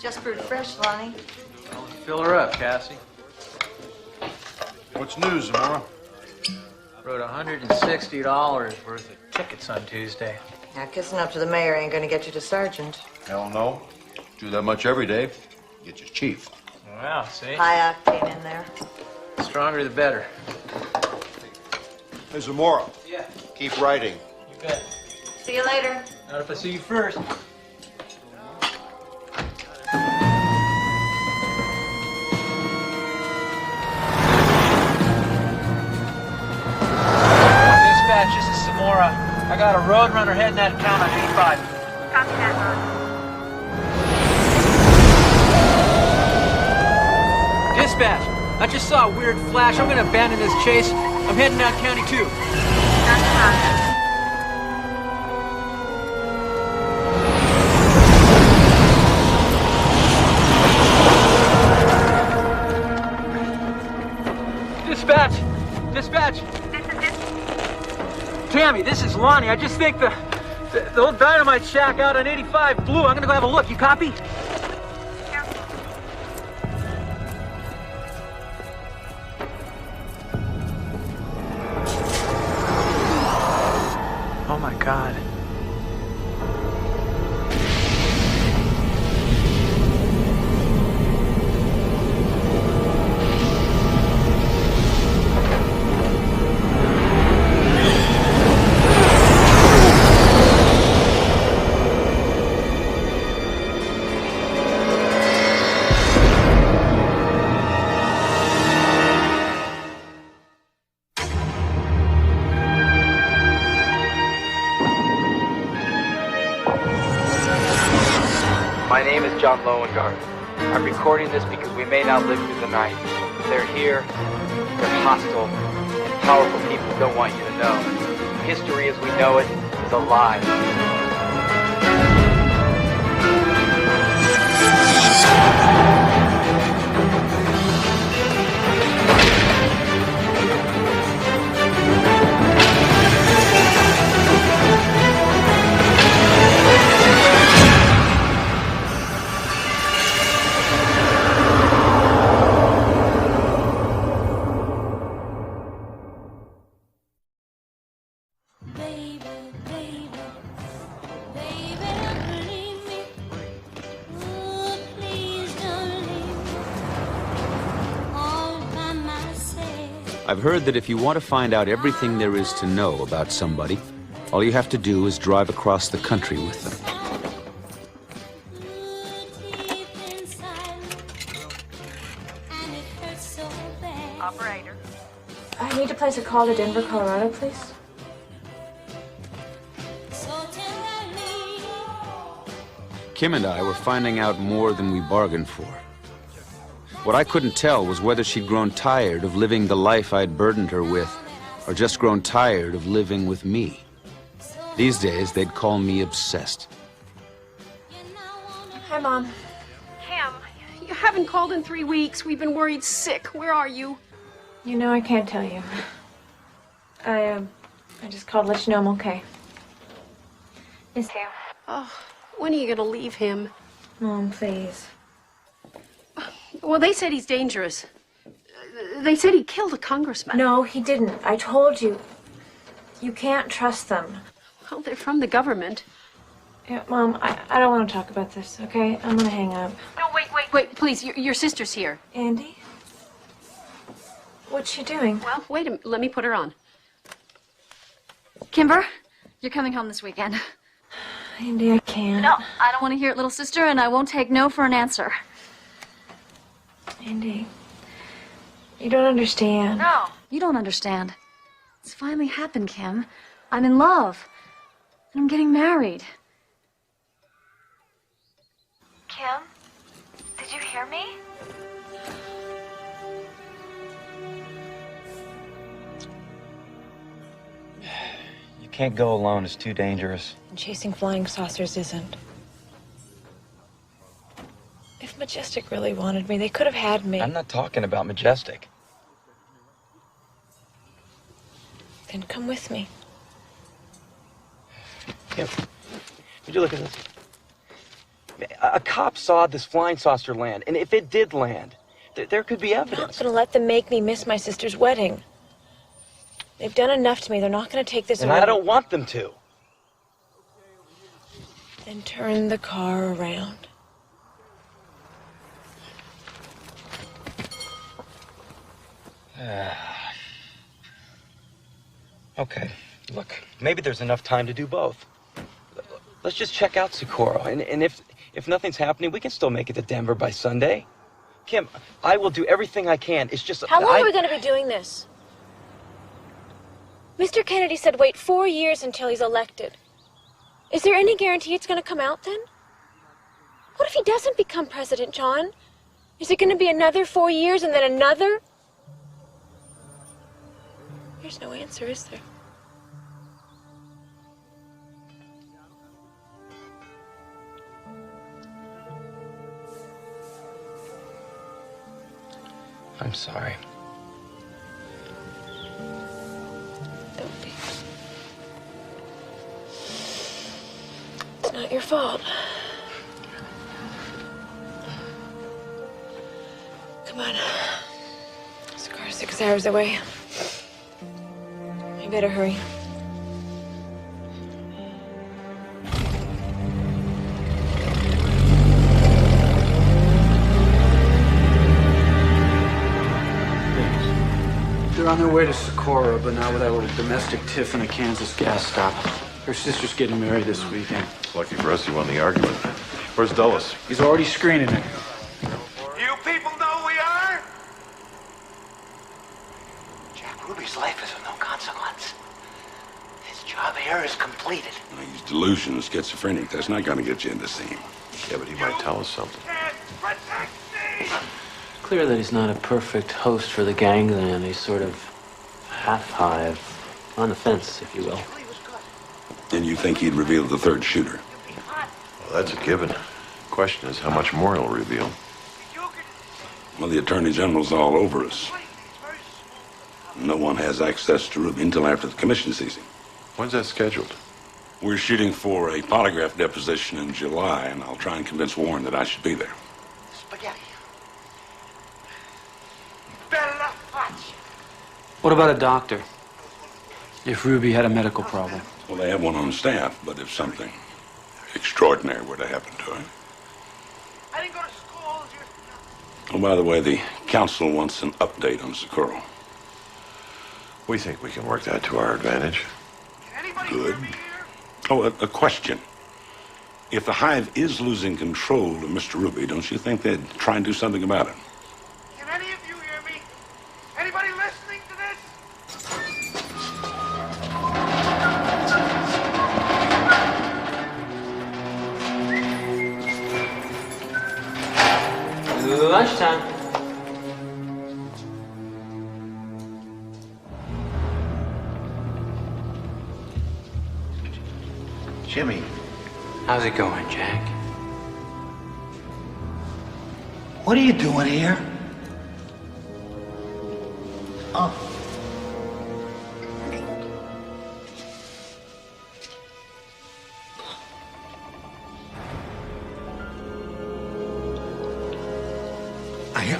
Just brewed fresh, Lonnie. Well, fill her up, Cassie. What's news, Zamora? Wrote $160 worth of tickets on Tuesday. Now, kissing up to the mayor ain't gonna get you to sergeant. Hell no. Do that much every day. Get you chief. Wow, see? High octane in there. The stronger the better. Hey, Zamora. Yeah. Keep writing. You bet. See you later. Not if I see you first. Dispatch, this is Zamora. I got a roadrunner heading out of town on 85. Copy that, Ron. Dispatch, I just saw a weird flash. I'm gonna abandon this chase. I'm heading out county too. Not the house. Dispatch! Dispatch! Tammy, this is Lonnie. I just think the old dynamite shack out on 85 blew. I'm gonna go have a look. You copy? Oh my God. My name is John Lowengarth. I'm recording this because we may not live through the night. They're here, they're hostile, and powerful people don't want you to know. History as we know it is a lie. I've heard that if you want to find out everything there is to know about somebody, all you have to do is drive across the country with them. Operator. I need to place a call to Denver, Colorado, please. Kim and I were finding out more than we bargained for. What I couldn't tell was whether she'd grown tired of living the life I'd burdened her with, or just grown tired of living with me. These days, they'd call me obsessed. Hi, Mom. Cam, you haven't called in 3 weeks. We've been worried sick. Where are you? You know I can't tell you. I just called to let you know I'm okay. Miss you. Oh, when are you gonna leave him? Mom, please. Well, they said he's dangerous. They said he killed a congressman. No, he didn't. I told you. You can't trust them. Well, they're from the government. Yeah, Mom, I don't want to talk about this, okay? I'm gonna hang up. No, wait, please. Your sister's here. Andy? What's she doing? Well, wait a minute. Let me put her on. Kimber, you're coming home this weekend. Andy, I can't. No, I don't want to hear it, little sister, and I won't take no for an answer. Andy, you don't understand. No, you don't understand. It's finally happened, Kim. I'm in love. And I'm getting married. Kim, did you hear me? You can't go alone. It's too dangerous. And chasing flying saucers isn't. If Majestic really wanted me, they could have had me. I'm not talking about Majestic. Then come with me. Kim, would you look at this? A cop saw this flying saucer land, and if it did land, there could be I'm not evidence. gonna let them make me miss my sister's wedding. They've done enough to me. They're not gonna take this And away. I don't want them to. Then turn the car around. Okay, look, maybe there's enough time to do both. Let's just check out Socorro, and if nothing's happening, we can still make it to Denver by Sunday. Kim, I will do everything I can. It's just... How long are we gonna be doing this? Mr. Kennedy said wait 4 years until he's elected. Is there any guarantee it's gonna come out then? What if he doesn't become president, John? Is it gonna be another 4 years and then another? There's no answer, is there? I'm sorry. Don't be. It's not your fault. Come on. This car's 6 hours away. You better hurry. They're on their way to Socorro, but not with that little domestic tiff in a Kansas gas stop. Her sister's getting married this weekend. Lucky for us, he won the argument. Where's Dulles? He's already screening it. You people know who we are? Jack Ruby's life is of no consequence. His job here is completed. He's delusional, schizophrenic. That's not gonna get you into scene. Yeah, but he might tell us something. Can't protect me! Clear that he's not a perfect host for the gangland. He's sort of half-high, on the fence, if you will. And you think he'd reveal the third shooter? Well, that's a given. Question is how much more he'll reveal. Well, the Attorney General's all over us. No one has access to Ruby until after the commission season. When's that scheduled? We're shooting for a polygraph deposition in July, and I'll try and convince Warren that I should be there. Spaghetti. Bella faccia. What about a doctor? If Ruby had a medical problem. Well, they have one on staff, but if something extraordinary were to happen to her. I didn't go to school. Oh, by the way, the council wants an update on Socorro. We think we can work that to our advantage. Can anybody Good. hear me here? Oh, a question. If the Hive is losing control of Mr. Ruby, don't you think they'd try and do something about it? Can any of you hear me? Anybody listening to this? Lunchtime. Jimmy. How's it going, Jack? What are you doing here? Oh.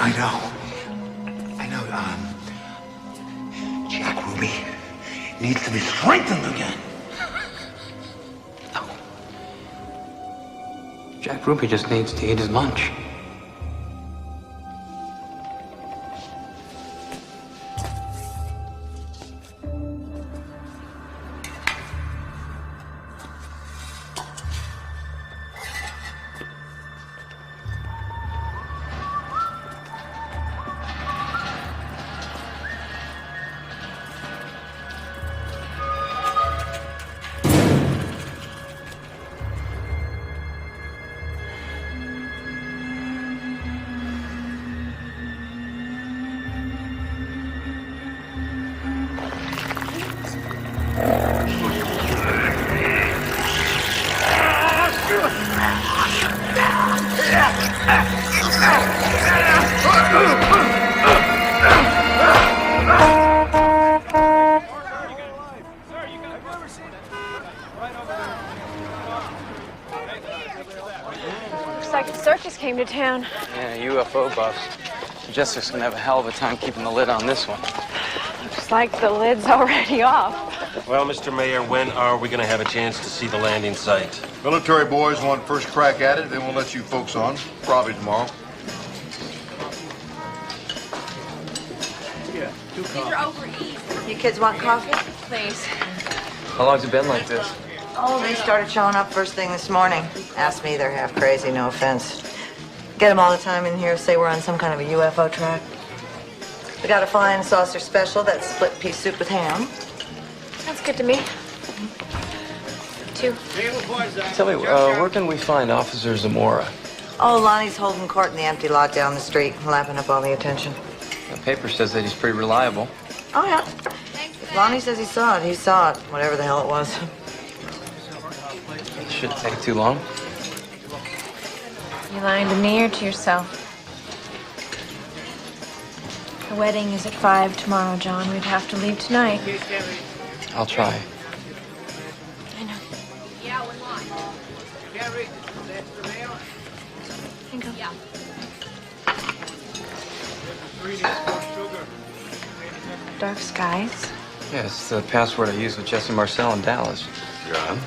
I know, Jack Ruby needs to be strengthened again. Jack Ruby just needs to eat his lunch. circus came to town. Yeah, UFO buffs. Jessica's gonna have a hell of a time keeping the lid on this one. Looks like the lid's already off. Well, Mr. Mayor, when are we going to have a chance to see the landing site? Military boys want first crack at it, then we'll let you folks on. Probably tomorrow. Yeah, these are over easy. You kids want coffee? Please. How long's it been like this? Oh, they started showing up first thing this morning. Ask me, they're half crazy, no offense. Get them all the time in here, say we're on some kind of a UFO track. We got a flying saucer special, that's split pea soup with ham. That's good to me. 2. Tell me, where can we find Officer Zamora? Oh, Lonnie's holding court in the empty lot down the street, lapping up all the attention. The paper says that he's pretty reliable. Oh, yeah. If Lonnie says he saw it, whatever the hell it was. It shouldn't take too long. You lying to me or to yourself? The wedding is at 5 tomorrow, John. We'd have to leave tonight. I'll try. I know. Yeah, we're not. Gary, that's the mail. Thank you. Yeah. Dark skies. Yeah, it's the password I used with Jesse Marcel in Dallas. John?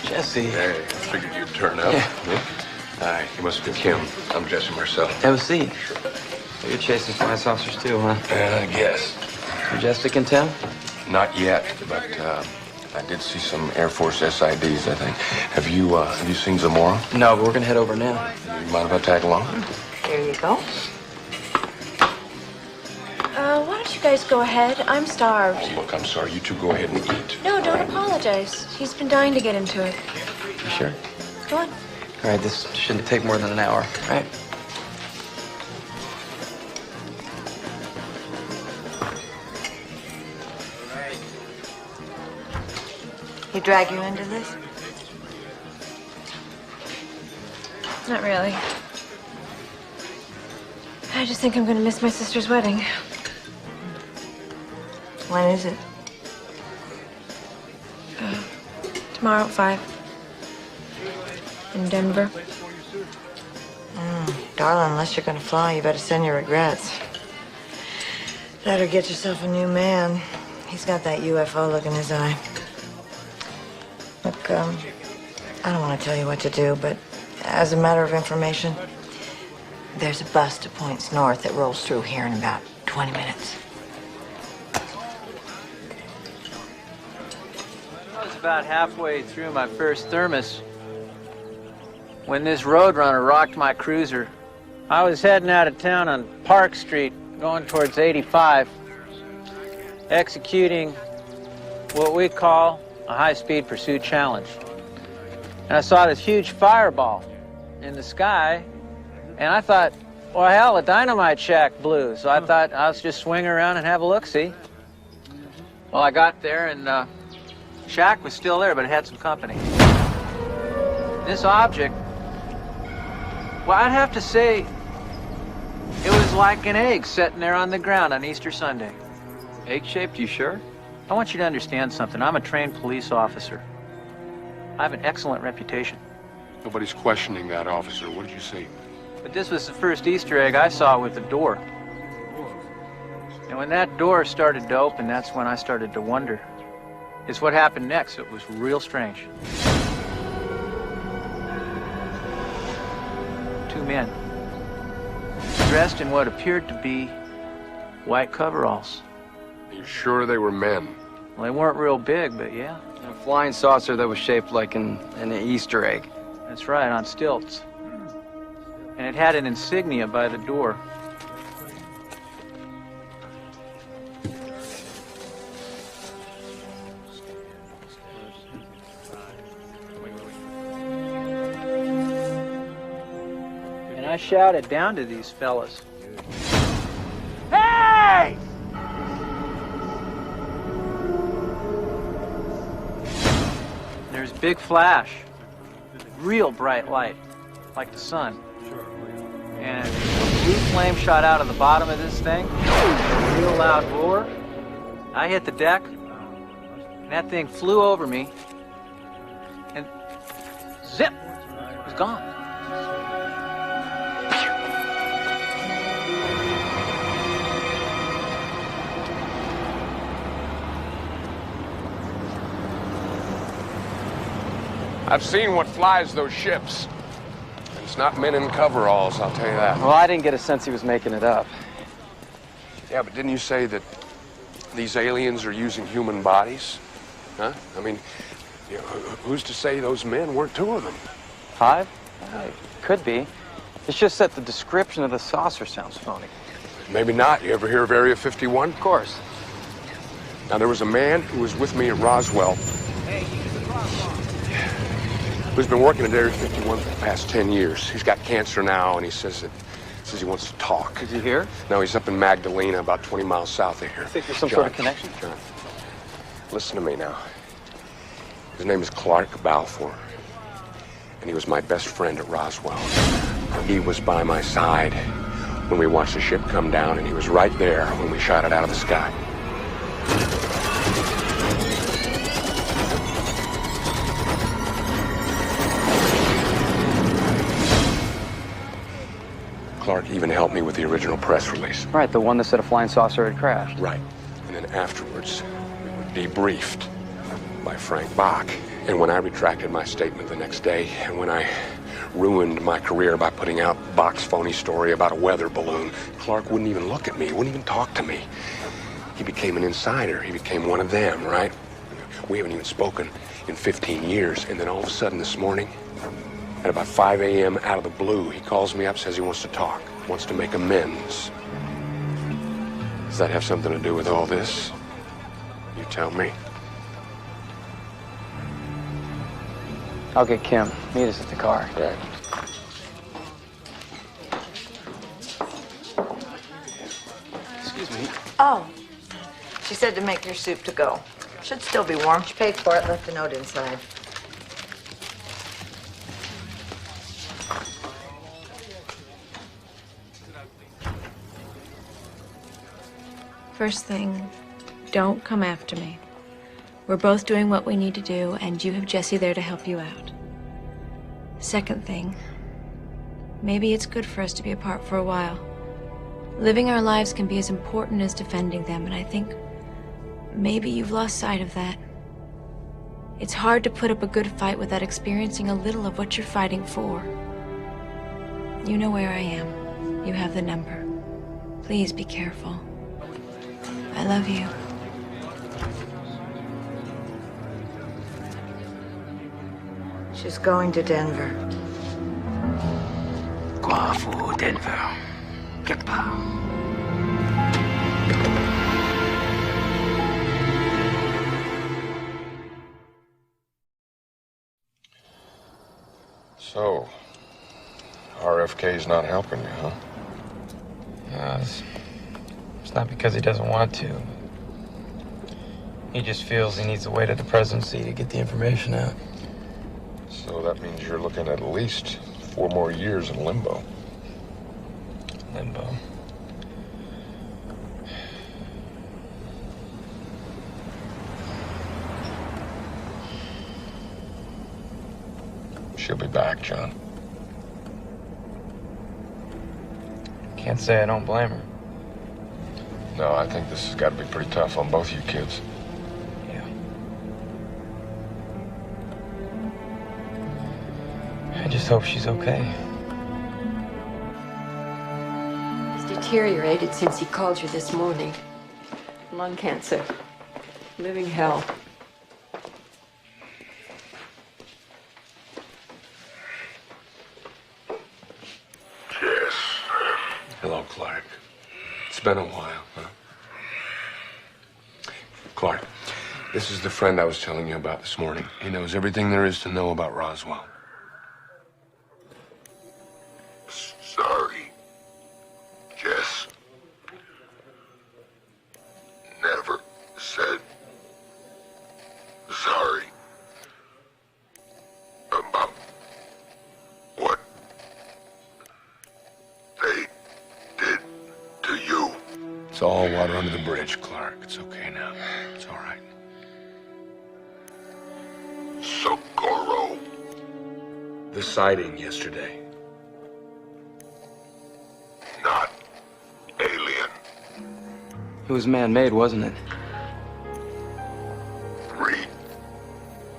Jesse. Hey, I figured you'd turn up. Yeah. Hi, you must be Kim. I'm Jesse Marcel. Have a seat. You're chasing flying saucers too, huh? I guess. Majestic in town? Not yet, but I did see some Air Force SIDs, I think. Have you seen Zamora? No, but we're gonna head over now. You mind if I tag along? Here you go. Why don't you guys go ahead? I'm starved. Oh, look, I'm sorry. You two go ahead and eat. No, don't apologize. He's been dying to get into it. You sure? Go on. All right, this shouldn't take more than an hour, right? He drag you into this? Not really. I just think I'm gonna miss my sister's wedding. When is it? Tomorrow at 5. In Denver. Darling, unless you're gonna fly, you better send your regrets. Better get yourself a new man. He's got that UFO look in his eye. Look, I don't want to tell you what to do, but as a matter of information, there's a bus to points north that rolls through here in about 20 minutes. I was about halfway through my first thermos when this roadrunner rocked my cruiser. I was heading out of town on Park Street, going towards 85, executing what we call a high-speed pursuit challenge. And I saw this huge fireball in the sky, and I thought, well, hell, a dynamite shack blew. So I thought I'll just swing around and have a look-see. Well, I got there, and shack was still there, but it had some company. This object, well, I'd have to say it was like an egg sitting there on the ground on Easter Sunday. Egg-shaped, you sure? I want you to understand something. I'm a trained police officer. I have an excellent reputation. Nobody's questioning that, officer. What did you see? But this was the first Easter egg I saw with the door. And when that door started to open, that's when I started to wonder. It's what happened next. It was real strange. 2 men, dressed in what appeared to be white coveralls. You sure they were men? Well, they weren't real big, but yeah. A flying saucer that was shaped like an Easter egg. That's right, on stilts. And it had an insignia by the door. And I shouted down to these fellas. Hey! There's a big flash, real bright light, like the sun. And a blue flame shot out of the bottom of this thing, a real loud roar. I hit the deck, and that thing flew over me, and zip, it was gone. I've seen what flies those ships. And it's not men in coveralls, I'll tell you that. Well, I didn't get a sense he was making it up. Yeah, but didn't you say that these aliens are using human bodies? Huh? I mean, you know, who's to say those men weren't two of them? 5? Could be. It's just that the description of the saucer sounds phony. Maybe not. You ever hear of Area 51? Of course. Now, there was a man who was with me at Roswell who's been working at Area 51 for the past 10 years. He's got cancer now, and he says he wants to talk. Is he here? No, he's up in Magdalena, about 20 miles south of here. I think there's some John, sort of connection? John, listen to me now. His name is Clark Balfour, and he was my best friend at Roswell. He was by my side when we watched the ship come down, and he was right there when we shot it out of the sky. Clark even helped me with the original press release. Right, the one that said a flying saucer had crashed. Right. And then afterwards, we were debriefed by Frank Bach. And when I retracted my statement the next day, and when I ruined my career by putting out Bach's phony story about a weather balloon, Clark wouldn't even look at me, wouldn't even talk to me. He became an insider. He became one of them, right? We haven't even spoken in 15 years. And then all of a sudden this morning, at about 5 a.m. out of the blue, he calls me up, says he wants to talk, wants to make amends. Does that have something to do with all this? You tell me. I'll get Kim. Meet us at the car. Right. Excuse me. Oh. She said to make your soup to go. Should still be warm. She paid for it, left a note inside. First thing, don't come after me. We're both doing what we need to do, and you have Jesse there to help you out. Second thing, maybe it's good for us to be apart for a while. Living our lives can be as important as defending them, and I think maybe you've lost sight of that. It's hard to put up a good fight without experiencing a little of what you're fighting for. You know where I am. You have the number. Please be careful. I love you. She's going to Denver. Qua for Denver. Goodbye. So, RFK's not helping you, huh? It's not because he doesn't want to. He just feels he needs the weight of the presidency to get the information out. So that means you're looking at least 4 more years in limbo. Limbo. She'll be back, John. Can't say I don't blame her. No, I think this has got to be pretty tough on both you kids. Yeah. I just hope she's okay. He's deteriorated since he called you this morning. Lung cancer. Living hell. Yes. Hello, Clark. It's been a while, huh? Clark, this is the friend I was telling you about this morning. He knows everything there is to know about Roswell. Sorry, Jess. Never said sorry about what they did to you. It's all water under the bridge, Clark. It's okay now. It's all right. Socorro. The sighting yesterday. Not alien. It was man-made, wasn't it?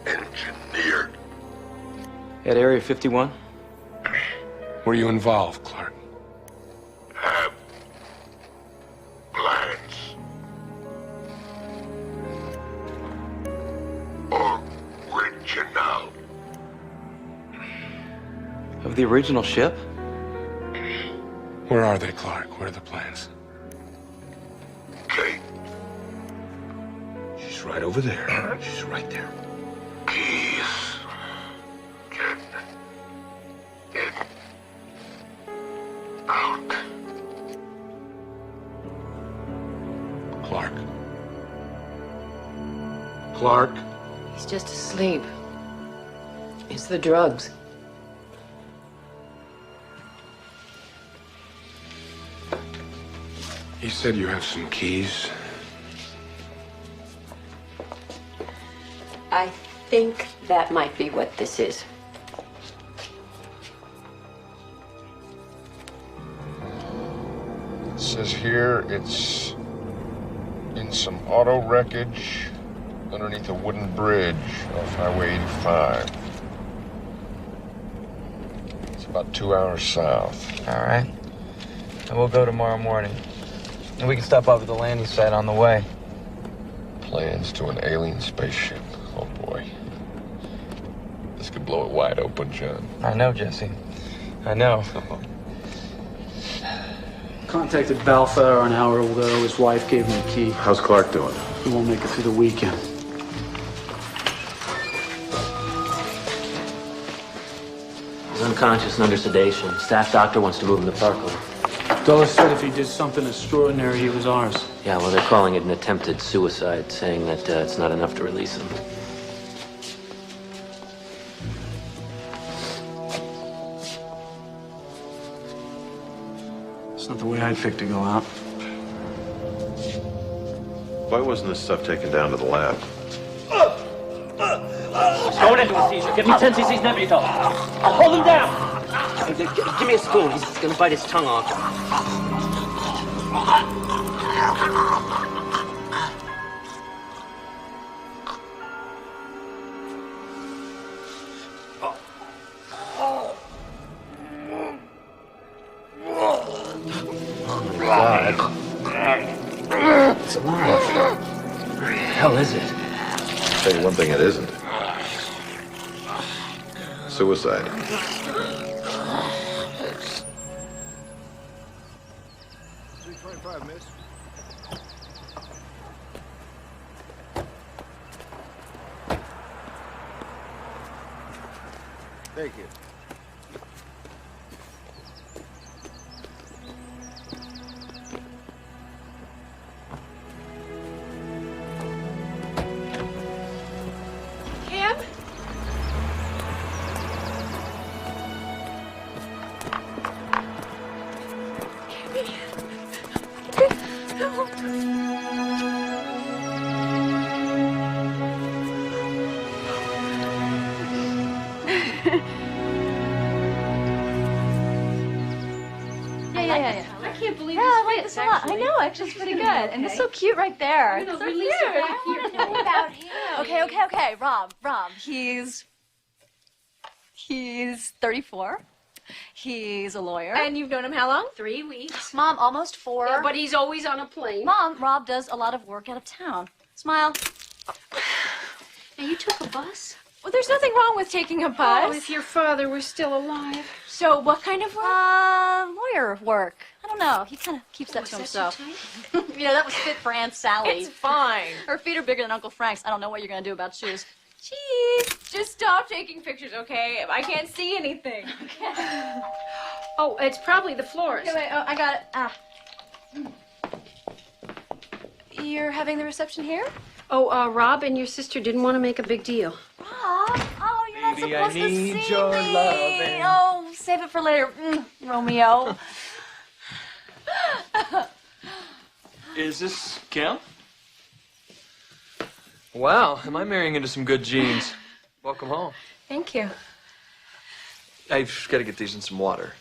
Re-engineered. At Area 51? Were you involved, Clark? Plans. Original. Of the original ship? Where are they, Clark? Where are the plans? Kate. She's right over there. She's right there. Keys. Get it out. Clark. Clark. He's just asleep. It's the drugs. He said you have some keys. I think that might be what this is. It says here it's in some auto wreckage underneath a wooden bridge off Highway 85. It's about 2 hours south. All right. And we'll go tomorrow morning. And we can stop off at the landing site on the way. Plans to an alien spaceship. Oh boy. This could blow it wide open, John. I know, Jesse. I know. Contacted Balfour an hour ago. His wife gave him the key. How's Clark doing? He won't make it through the weekend. He's unconscious and under sedation. Staff doctor wants to move him to Parkland. Dulles said if he did something extraordinary, he was ours. Yeah, well, they're calling it an attempted suicide, saying that it's not enough to release him. It's not the way I'd pick to go out. Why wasn't this stuff taken down to the lab? He's going into a seizure. Give me 10 cc's Nebutol. I'll hold him down. Give me a spoon. He's gonna bite his tongue off. Oh, my God. What's the matter? What the hell is it? I'll tell you one thing it isn't. Suicide. 325, miss. Thank you. Cam? Yeah. I can't believe Yeah, I this like fits, this a lot. I actually. know, actually, it's pretty good. And it's so cute right there. You know, So release cute. it right I here. want to know about him. Okay. Rob. He's 34. He's a lawyer. And you've known him how long? 3 weeks. Mom, almost 4. Yeah, but he's always on a plane. Mom, Rob does a lot of work out of town. Smile. Now, you took a bus? Well, there's nothing wrong with taking a bus. Oh, if your father were still alive. So, what kind of work? Lawyer work. I don't know. He kind of keeps that to himself. Yeah, that was fit for Aunt Sally. It's fine. Her feet are bigger than Uncle Frank's. I don't know what you're going to do about shoes. Jeez, just stop taking pictures, okay? I can't see anything. Oh, it's probably the florist. Okay, wait, I got it. You're having the reception here? Oh, Rob and your sister didn't want to make a big deal. Rob? Oh, you're not Baby, supposed I to need see your me. loving. Oh, save it for later, Romeo. Is this Kim? Wow, am I marrying into some good genes? Welcome home. Thank you. I've got to get these in some water.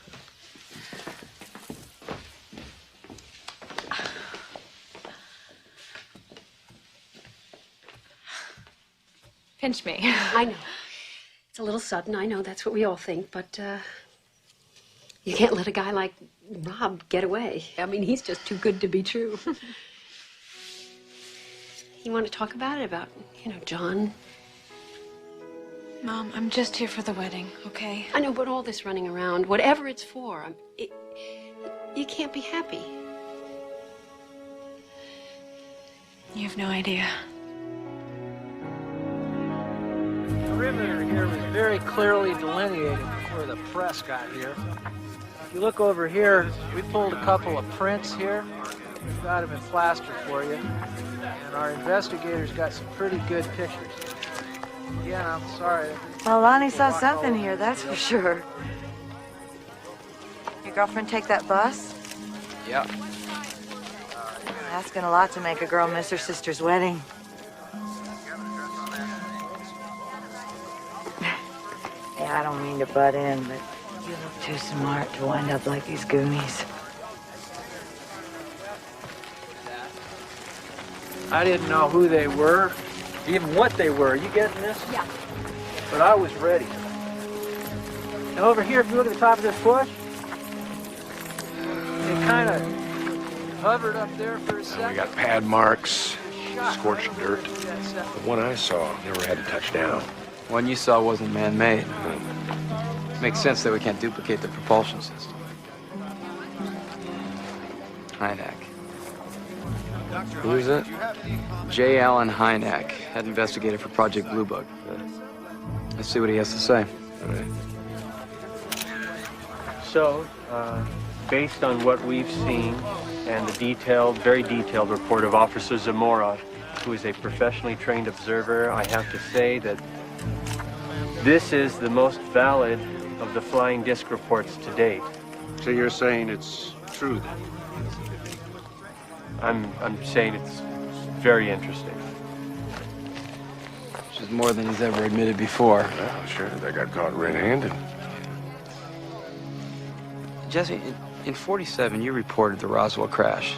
Pinch me. I know. It's a little sudden, I know that's what we all think, but you can't let a guy like Rob get away. I mean, he's just too good to be true. You want to talk about it? About, John? Mom, I'm just here for the wedding, okay? I know, but all this running around, whatever it's for, you can't be happy. You have no idea. The perimeter here was very clearly delineated before the press got here. If you look over here, we pulled a couple of prints here. We've got them in plaster for you. And our investigators got some pretty good pictures. Again, I'm sorry. Well, Lonnie saw something here, that's for sure. Your girlfriend take that bus? Yeah. Asking a lot to make a girl miss her sister's wedding. Yeah, I don't mean to butt in, but you look too smart to wind up like these Goonies. I didn't know who they were, even what they were. You getting this? Yeah. But I was ready. And over here, if you look at the top of this bush, it kind of hovered up there for a second. We got pad marks, scorched dirt. The one I saw never had to touch down. One you saw wasn't man-made. Makes sense that we can't duplicate the propulsion system. Hynek. Who is that? J. Allen Hynek, head investigator for Project Blue Book. Let's see what he has to say. All right. So, based on what we've seen and the very detailed report of Officer Zamora, who is a professionally trained observer, I have to say that this is the most valid of the flying disc reports to date. So you're saying it's true then? I'm saying it's very interesting. Which is more than he's ever admitted before. Well, sure, they got caught red-handed. Jesse, in 47, you reported the Roswell crash.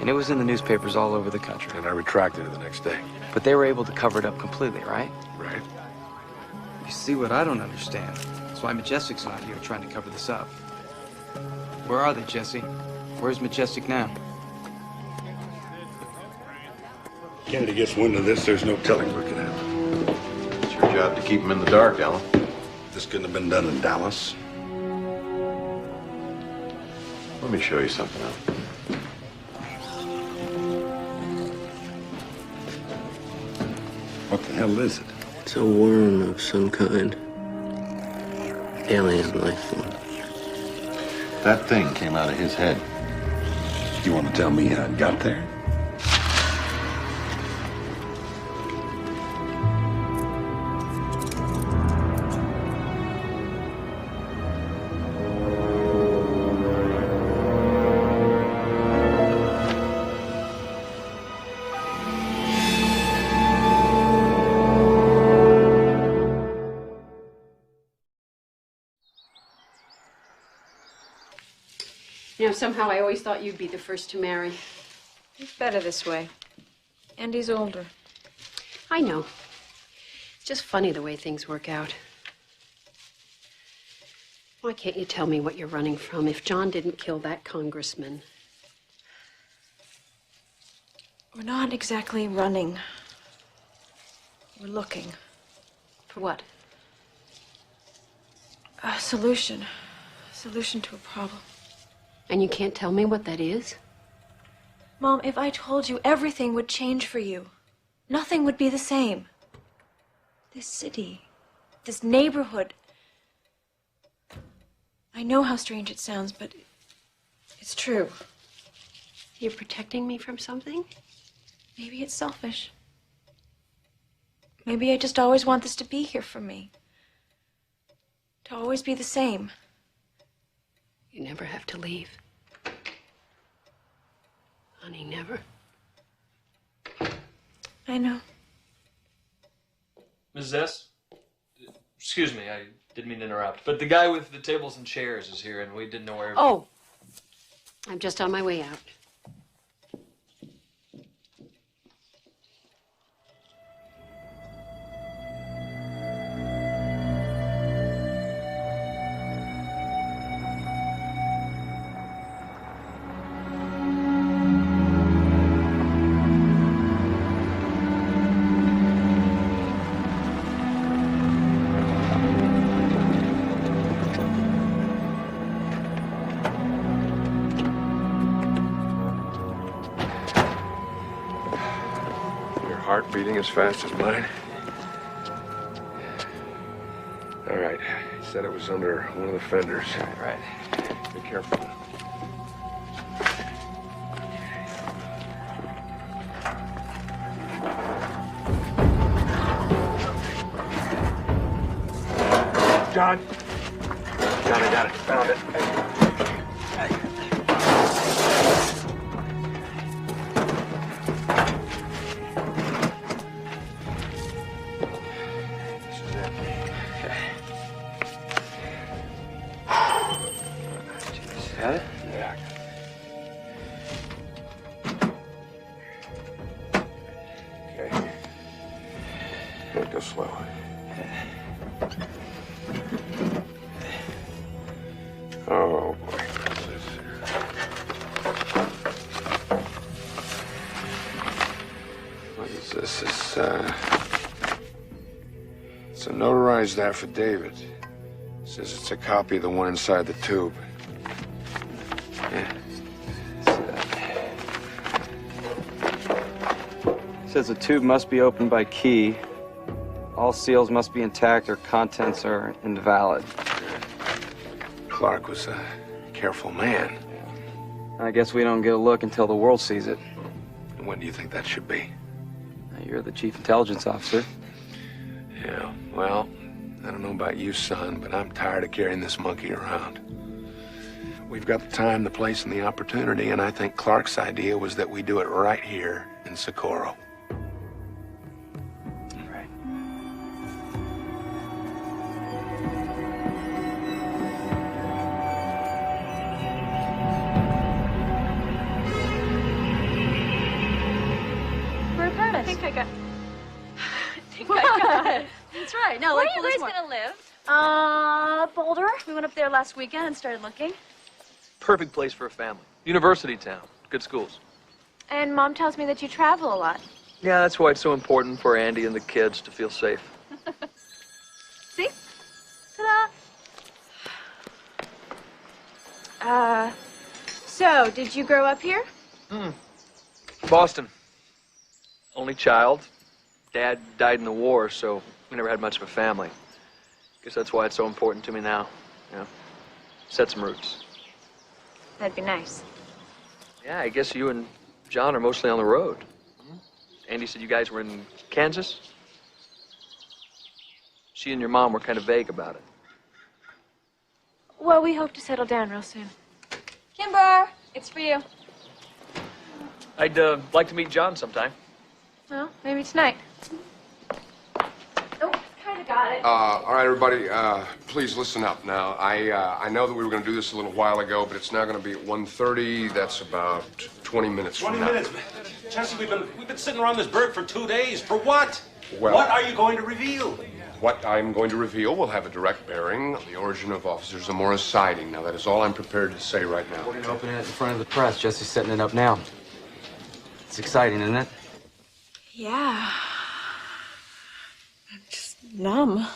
And it was in the newspapers all over the country. And I retracted it the next day. But they were able to cover it up completely, right? Right. You see what I don't understand. That's why Majestic's not here trying to cover this up. Where are they, Jesse? Where's Majestic now? Kennedy gets wind of this, there's no telling what could happen. It's your job to keep him in the dark, Alan. This couldn't have been done in Dallas. Let me show you something, Alan. What the hell is it? It's a worm of some kind. Alien life form. That thing came out of his head. You want to tell me how it got there? Somehow I always thought you'd be the first to marry. It's better this way. And he's older. I know. It's just funny the way things work out. Why can't you tell me what you're running from? If John didn't kill that congressman. We're not exactly running. We're looking. For what? A solution. A solution to a problem. And you can't tell me what that is? Mom, if I told you, everything would change for you. Nothing would be the same. This city, this neighborhood. I know how strange it sounds, but it's true. You're protecting me from something? Maybe it's selfish. Maybe I just always want this to be here for me. To always be the same. You never have to leave. Honey, never. I know. Mrs. S? Excuse me, I didn't mean to interrupt. But the guy with the tables and chairs is here, and we didn't know where... Oh! I'm just on my way out. beating as fast as mine? All right. He said it was under one of the fenders. Right. Be careful. John. John, I got it. Found it. This is it. Okay. Jeez. Got it? Yeah. Okay. Gotta go slow. Oh, boy. What's this here? What is this? It's a notarized affidavit. It says it's a copy of the one inside the tube. Yeah. Says the tube must be opened by key. All seals must be intact or contents are invalid. Clark was a careful man. I guess we don't get a look until the world sees it. When do you think that should be? You're the chief intelligence officer. Yeah, well, I don't know about you, son, but I'm tired of carrying this monkey around. We've got the time, the place, and the opportunity, and I think Clark's idea was that we do it right here in Socorro. Right. We're in Paris. I think I got it. That's right. No, Where like are you this guys one. gonna live? Boulder. We went up there last weekend and started looking. Perfect place for a family. University town. Good schools. And Mom tells me that you travel a lot. Yeah, that's why it's so important for Andy and the kids to feel safe. See? Ta-da! So, did you grow up here? Boston. Only child. Dad died in the war, so we never had much of a family. Guess that's why it's so important to me now. You know, set some roots. That'd be nice. Yeah, I guess you and John are mostly on the road. Andy said you guys were in Kansas? She and your mom were kind of vague about it. Well, we hope to settle down real soon. Kimber, it's for you. I'd like to meet John sometime. Well, maybe tonight. Oh, kind of got it. All right, everybody, please listen up now. I know that we were going to do this a little while ago, but it's now going to be at 1:30. That's about 20 minutes from 20 now. minutes, man. Jesse, we've been sitting around this bird for 2 days. For what? Well- What are you going to reveal? What I'm going to reveal will have a direct bearing on the origin of Officer Zamora's sighting. Now, that is all I'm prepared to say right now. We're going to open it in front of the press. Jesse's setting it up now. It's exciting, isn't it? Yeah. I'm just numb.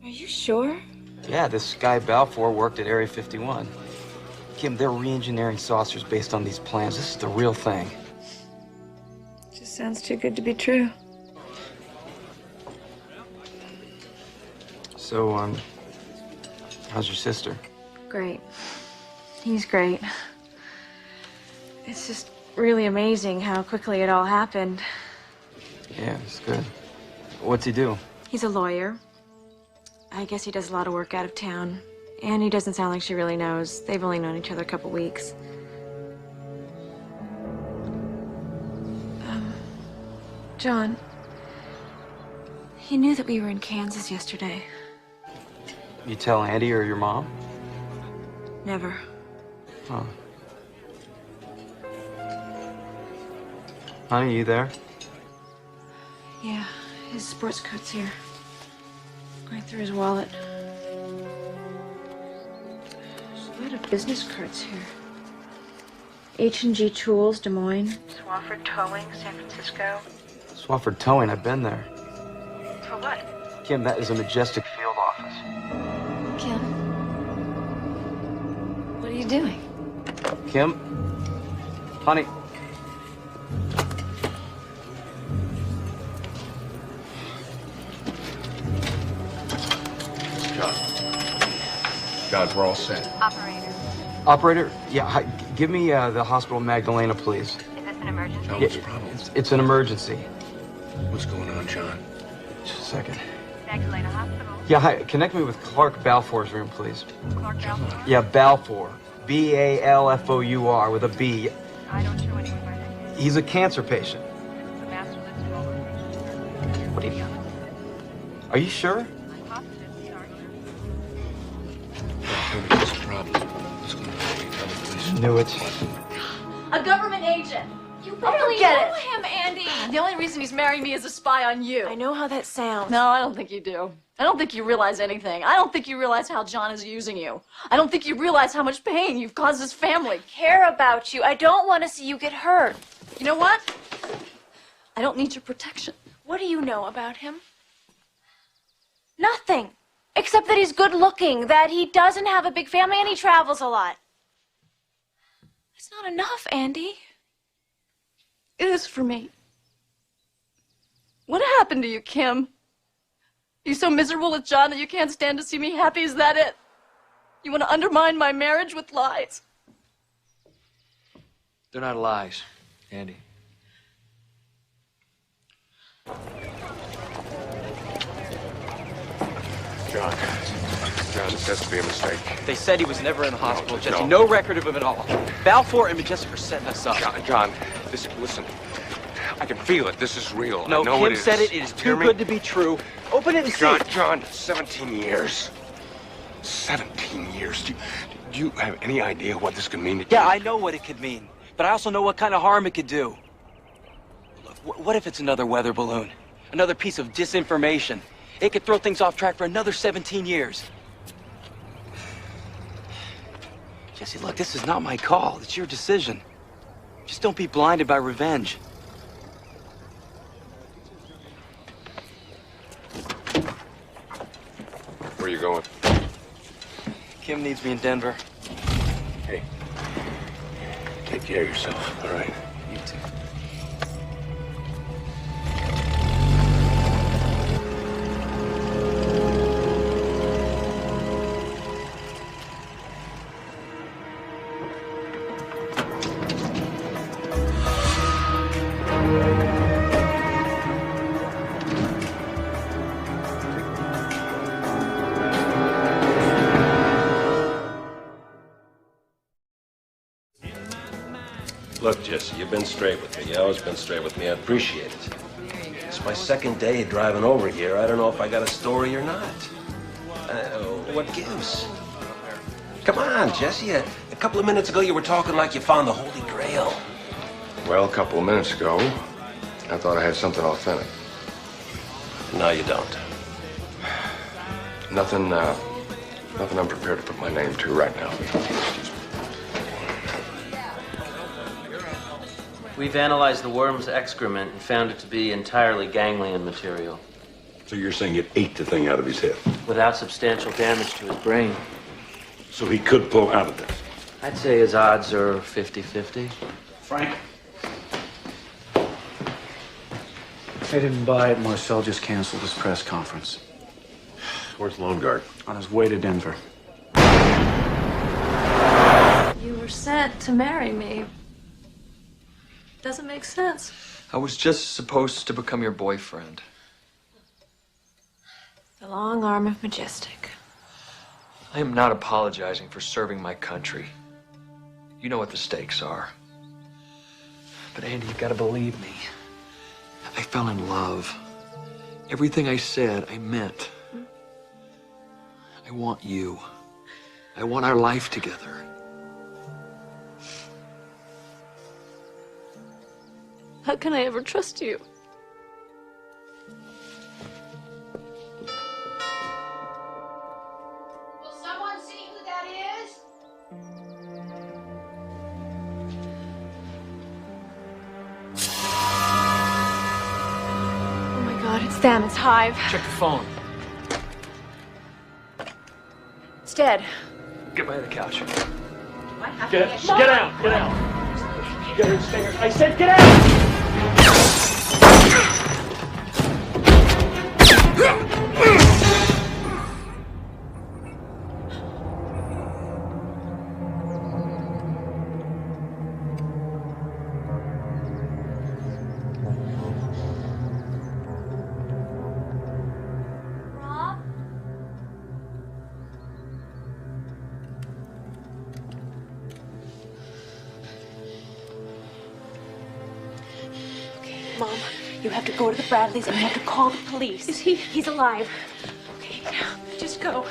Are you sure? Yeah, this guy Balfour worked at Area 51. Kim, they're re-engineering saucers based on these plans. This is the real thing. Just sounds too good to be true. So, how's your sister? Great. He's great. It's just really amazing how quickly it all happened. Yeah, it's good. What's he do? He's a lawyer. I guess he does a lot of work out of town. And he doesn't sound like she really knows. They've only known each other a couple weeks. John, he knew that we were in Kansas yesterday. You tell Andy or your mom? Never. Oh. Honey, you there? Yeah, his sports coat's here. Going through his wallet. There's a lot of business cards here. H&G Tools, Des Moines. Swafford Towing, San Francisco. Swafford Towing, I've been there. For what? Kim, that is a majestic field office. Kim? What are you doing? Kim? Honey? Guys, we're all set. Operator. Operator, yeah, hi, give me the hospital Magdalena, please. Is this an emergency? John, what's the problem? It's an emergency. What's going on, John? Just a second. Magdalena Hospital. Yeah, hi, connect me with Clark Balfour's room, please. Clark Balfour. Yeah, Balfour. Balfour with a B. I don't show anyone by that name. He's a cancer patient. The master lists all locations. What do you... Are you sure? I'm positive. Sorry. What's the problem? What's going on? Tell me, please. Knew it. A government agent. You I don't barely get know it. him, Andy. The only reason he's marrying me is to spy on you. I know how that sounds. No, I don't think you do. I don't think you realize anything. I don't think you realize how John is using you. I don't think you realize how much pain you've caused his family. I care about you. I don't want to see you get hurt. You know what? I don't need your protection. What do you know about him? Nothing. Except that he's good looking, that he doesn't have a big family, and he travels a lot. It's not enough, Andy. It is for me. What happened to you, Kim? You so miserable with John that you can't stand to see me happy? Is that it? You want to undermine my marriage with lies? They're not lies, Andy. John, this has to be a mistake. They said he was never in the hospital, Jesse. no. No record of him at all. Balfour and Majestic are setting us up. John, listen. I can feel it. This is real. No, I know Kim it is. said it. It is Hear too me? good to be true. Open it and see. John, 17 years. 17 years. Do you have any idea what this could mean to you? Yeah, I know what it could mean, but I also know what kind of harm it could do. Look, what if it's another weather balloon? Another piece of disinformation? It could throw things off track for another 17 years. Jesse, look, this is not my call. It's your decision. Just don't be blinded by revenge. Where are you going? Kim needs me in Denver. Hey, take care of yourself, all right? You too. Look, Jesse, you've been straight with me. You always been straight with me. I appreciate it. It's my second day driving over here. I don't know if I got a story or not. What gives? Come on, Jesse. A couple of minutes ago, you were talking like you found the Holy Grail. Well, a couple of minutes ago, I thought I had something authentic. No, you don't. Nothing I'm prepared to put my name to right now. We've analyzed the worm's excrement and found it to be entirely ganglion material. So you're saying it ate the thing out of his head? Without substantial damage to his brain. So he could pull out of this? I'd say his odds are 50-50. Frank? I didn't buy it. Marcel just canceled his press conference. Where's Lone Guard? On his way to Denver. You were sent to marry me. Doesn't make sense. I was just supposed to become your boyfriend. The long arm of Majestic. I am not apologizing for serving my country. You know what the stakes are. But Andy, you gotta believe me. I fell in love. Everything I said, I meant. I want you. I want our life together. How can I ever trust you? Will someone see who that is? Oh my God, it's them. It's Hive. Check the phone. It's dead. Get by the couch. Get out! Get out! Get her, stay here. I said get out! You have to go to the Bradleys and you have to call the police. Is he? He's alive. Okay, now, just go.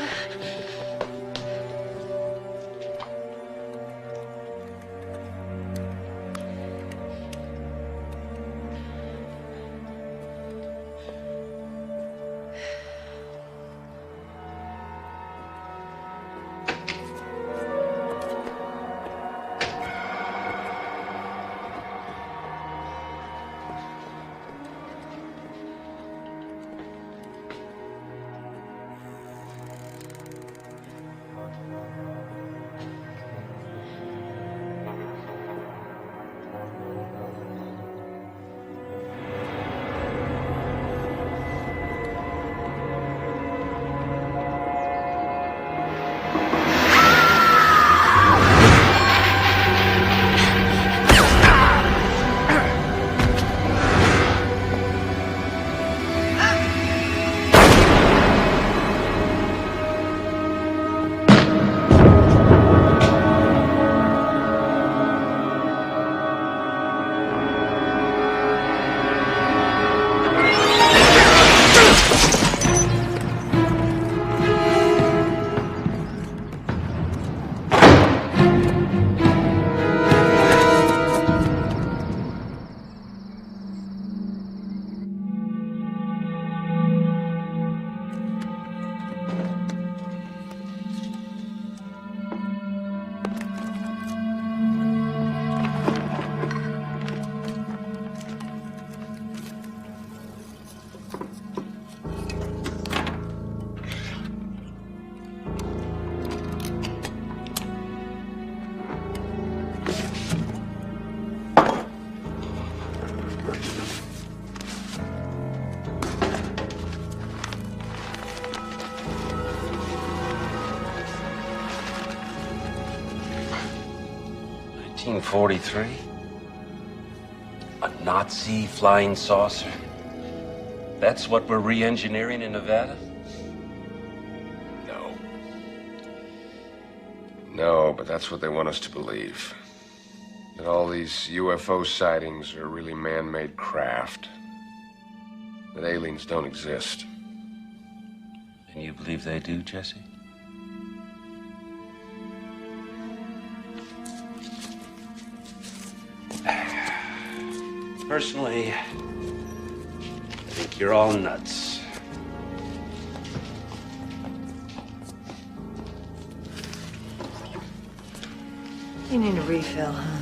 .43? A Nazi flying saucer? That's what we're re-engineering in Nevada? No. No, but that's what they want us to believe. That all these UFO sightings are really man-made craft. That aliens don't exist. And you believe they do, Jesse? Personally, I think you're all nuts. You need a refill, huh?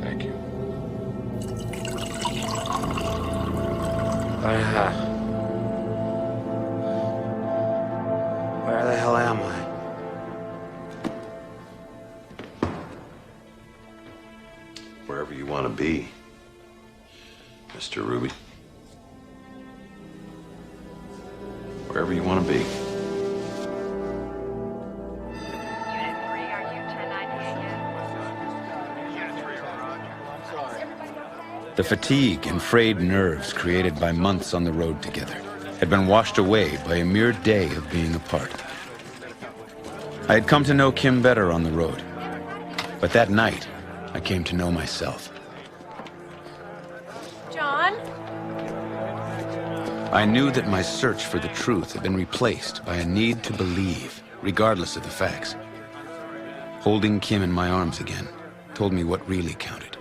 Thank you. Where the hell am I? Wherever you want to be, Mr. Ruby. Wherever you want to be. The fatigue and frayed nerves created by months on the road together had been washed away by a mere day of being apart. I had come to know Kim better on the road, but that night, I came to know myself. John? I knew that my search for the truth had been replaced by a need to believe, regardless of the facts. Holding Kim in my arms again told me what really counted.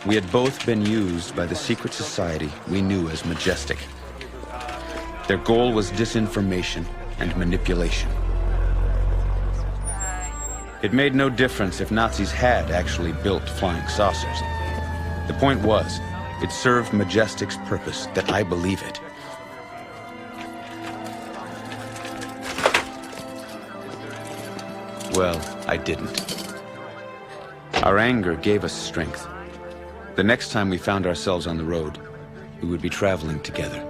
We had both been used by the secret society we knew as Majestic. Their goal was disinformation and manipulation. It made no difference if Nazis had actually built flying saucers. The point was, it served Majestic's purpose that I believe it. Well, I didn't. Our anger gave us strength. The next time we found ourselves on the road, we would be traveling together.